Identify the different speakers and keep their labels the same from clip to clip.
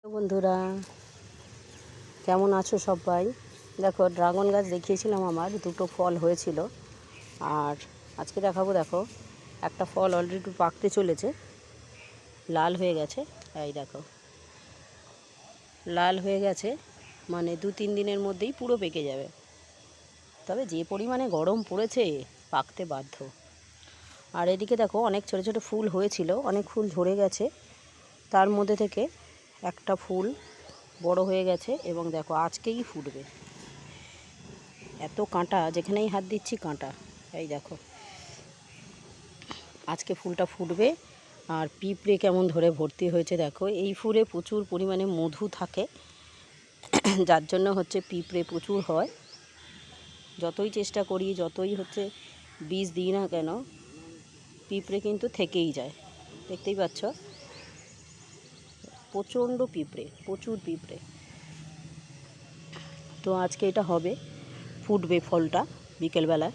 Speaker 1: তো বন্ধুরা, কেমন আছো সবাই? দেখো, ড্রাগন গাছ দেখিয়েছিলাম, আমার দুটো ফল হয়েছিল। আর আজকে দেখাবো, দেখো একটা ফল অলরেডি পাকতে চলেছে, লাল হয়ে গেছে। এই দেখো, লাল হয়ে গেছে, মানে 2-3 দিনের মধ্যেই পুরো পেকে যাবে। তবে যে পরিমাণে গরম পড়েছে, পাকতে বাধ্য। আর এদিকে দেখো, অনেক ছোটো ছোটো ফুল হয়েছিল, অনেক ফুল ঝরে গেছে, তার মধ্যে থেকে একটা ফুল বড় হয়ে গেছে এবং দেখো আজকেই ফুটবে। এত কাঁটা, যেখানেই হাত দিচ্ছি কাঁটা। এই দেখো, আজকে ফুলটা ফুটবে। আর পিঁপড়ে কেমন ধরে ভর্তি হয়েছে দেখো। এই ফুলে প্রচুর পরিমাণে মধু থাকে, যার জন্য হচ্ছে পিঁপড়ে প্রচুর হয়। যতই চেষ্টা করি, যতই হচ্ছে বীজ দিই না কেন, পিঁপড়ে কিন্তু থেকেই যায়। দেখতেই পাচ্ছ, প্রচণ্ড পিঁপড়ে, প্রচুর পিঁপড়ে। তো আজকে এটা হবে, ফুটবে ফলটা বিকেলবেলায়।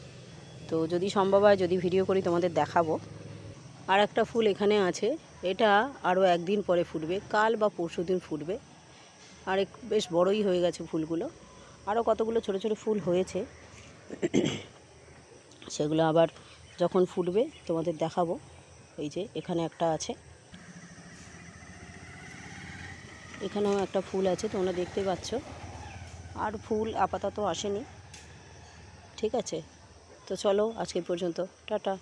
Speaker 1: তো যদি সম্ভব হয়, যদি ভিডিও করি তোমাদের দেখাবো। আর একটা ফুল এখানে আছে, এটা আরও একদিন পরে ফুটবে, কাল বা পরশু দিন ফুটবে। আর বেশ বড়ই হয়ে গেছে ফুলগুলো। আরও কতগুলো ছোট ছোট ফুল হয়েছে, সেগুলো আবার যখন ফুটবে তোমাদের দেখাবো। এই যে এখানে একটা আছে, এখানেও একটা ফুল আছে, তোমরা দেখতে পাচ্ছ। আর ফুল আপাতত আসেনি। ঠিক আছে, তো চলো আজকে পর্যন্ত, টাটা।